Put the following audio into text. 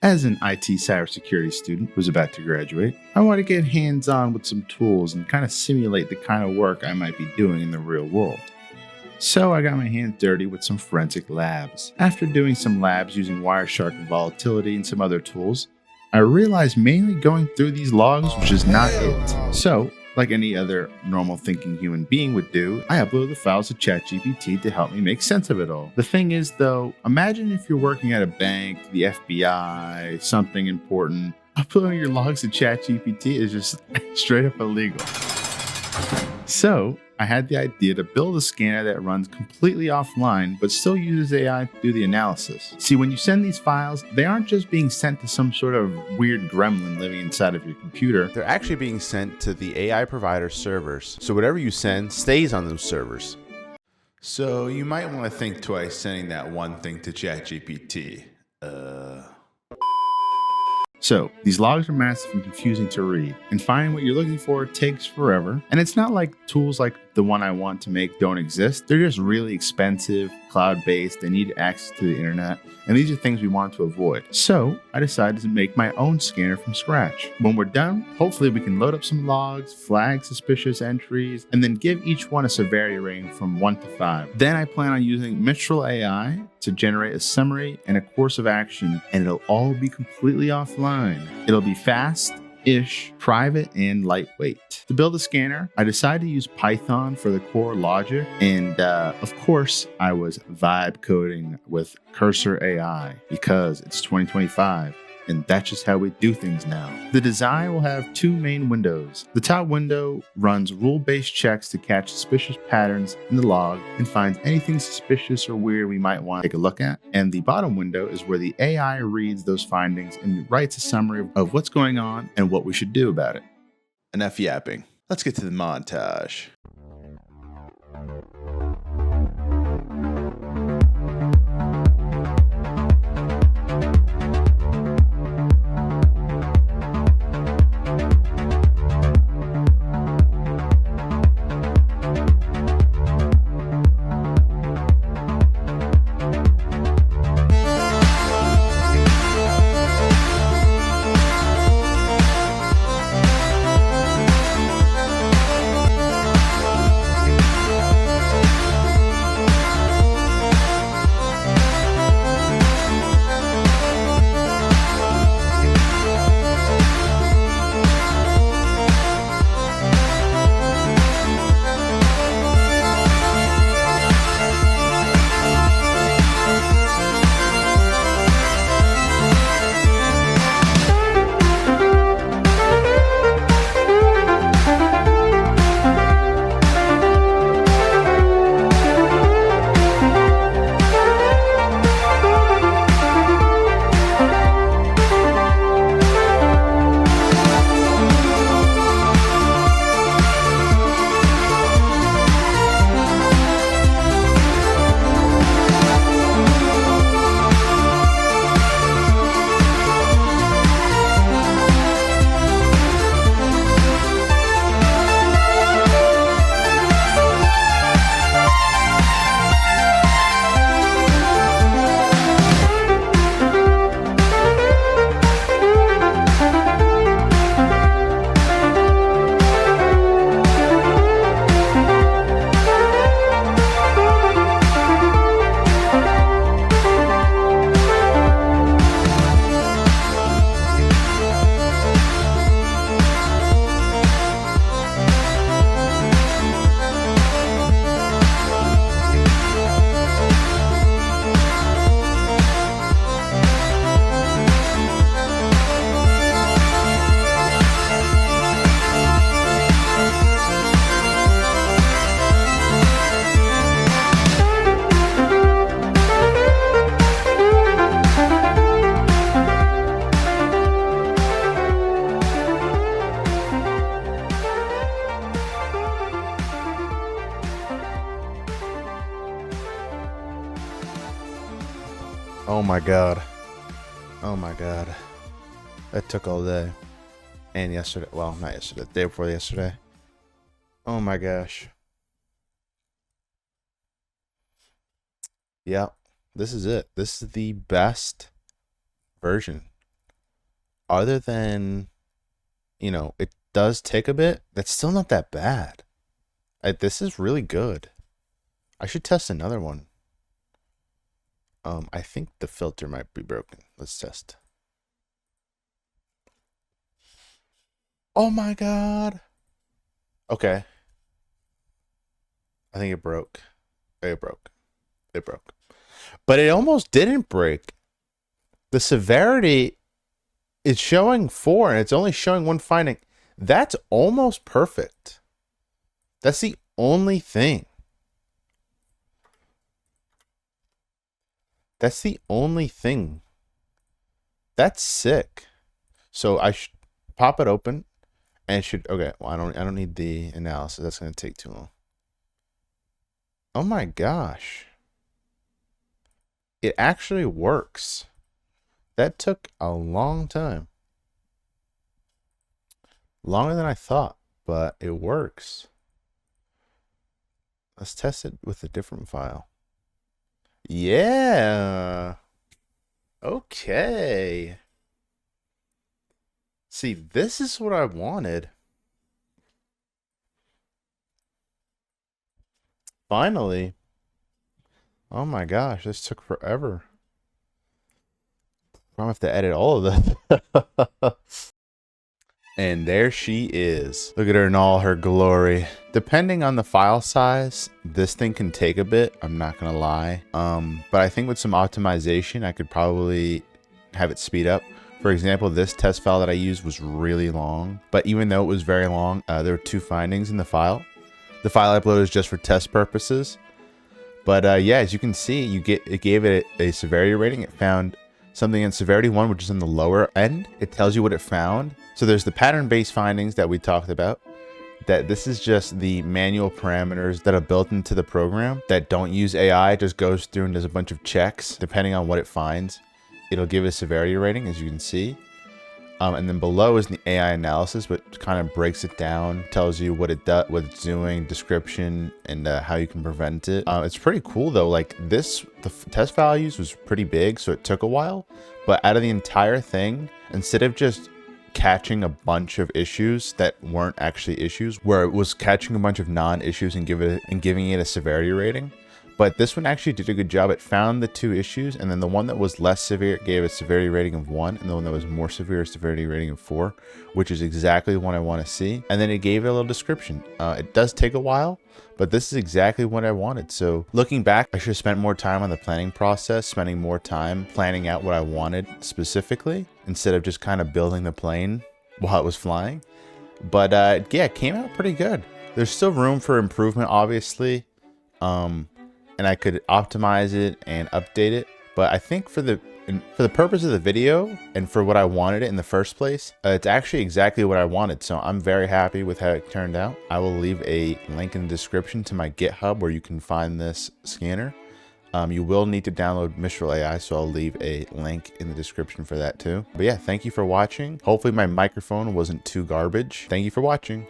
As an IT cybersecurity student who's about to graduate, I want to get hands-on with some tools and kind of simulate the kind of work I might be doing in the real world. So I got my hands dirty with some forensic labs. After doing some labs using Wireshark and Volatility and some other tools, I realized mainly going through these logs was just not it. So, like any other normal thinking human being would do, I uploaded the files to ChatGPT to help me make sense of it all. The thing is though, imagine if you're working at a bank, the FBI, something important. Uploading your logs to ChatGPT is just straight up illegal. So, I had the idea to build a scanner that runs completely offline but still uses AI to do the analysis. See, when you send these files, they aren't just being sent to some sort of weird gremlin living inside of your computer. They're actually being sent to the AI provider servers. So whatever you send stays on those servers. So you might want to think twice sending that one thing to ChatGPT. So, these logs are massive and confusing to read, and finding what you're looking for takes forever. And it's not like tools like the one I want to make don't exist. They're just really expensive, cloud-based, they need access to the internet, and these are things we want to avoid. So, I decided to make my own scanner from scratch. When we're done, hopefully we can load up some logs, flag suspicious entries, and then give each one a severity rating from 1 to 5. Then I plan on using Mistral AI to generate a summary and a course of action, and it'll all be completely offline. It'll be fast-ish, private, and lightweight. To build a scanner, I decided to use Python for the core logic, and of course, I was vibe coding with Cursor AI because it's 2025. And that's just how we do things now. The design will have two main windows. The top window runs rule-based checks to catch suspicious patterns in the log and finds anything suspicious or weird we might want to take a look at. And the bottom window is where the AI reads those findings and writes a summary of what's going on and what we should do about it. Enough yapping. Let's get to the montage. Oh my god. Oh my god. That took all day. And yesterday. Well, not yesterday. The day before yesterday. Oh my gosh. Yeah. This is it. This is the best version other than, you know, it does take a bit, that's still not that bad. This is really good. I should test another one. I think the filter might be broken. Let's test. Oh my God. Okay. I think it broke. It broke. It broke. But it almost didn't break. The severity is showing 4 and it's only showing 1 finding. That's almost perfect. That's the only thing. That's the only thing. That's sick. So I should pop it open and it should, okay, well, I don't need the analysis. That's going to take too long. Oh my gosh. It actually works. That took a long time. Longer than I thought, but it works. Let's test it with a different file. Yeah. Okay. See, this is what I wanted. Finally. Oh my gosh, this took forever. I'm gonna have to edit all of this. And there she is. Look at her in all her glory. Depending on the file size, this thing can take a bit, I'm not gonna lie. But I think with some optimization, I could probably have it speed up. For example, this test file that I used was really long, but even though it was very long, there were 2 findings in the file. The file I uploaded is just for test purposes. But yeah, as you can see, it gave it a severity rating. It found something in severity 1, which is in the lower end. It tells you what it found. So there's the pattern-based findings that we talked about. That this is just the manual parameters that are built into the program that don't use AI. It just goes through and does a bunch of checks. Depending on what it finds, it'll give a severity rating, as you can see. And then below is the AI analysis, which kind of breaks it down, tells you what it does, what it's doing, description, and how you can prevent it. It's pretty cool though. Like the test values was pretty big, so it took a while. But out of the entire thing, instead of just catching a bunch of issues that weren't actually issues, where it was catching a bunch of non-issues and giving it a severity rating. But this one actually did a good job. It found the 2 issues, and then the one that was less severe gave a severity rating of 1, and the one that was more severe a severity rating of 4, which is exactly what I want to see. And then it gave it a little description. It does take a while, but this is exactly what I wanted. So looking back, I should have spent more time on the planning process, spending more time planning out what I wanted specifically, instead of just kind of building the plane while it was flying. But yeah, it came out pretty good. There's still room for improvement, obviously. And I could optimize it and update it. But I think for the purpose of the video and for what I wanted it in the first place, it's actually exactly what I wanted. So I'm very happy with how it turned out. I will leave a link in the description to my GitHub where you can find this scanner. You will need to download Mistral AI, so I'll leave a link in the description for that too. But yeah, thank you for watching. Hopefully my microphone wasn't too garbage. Thank you for watching.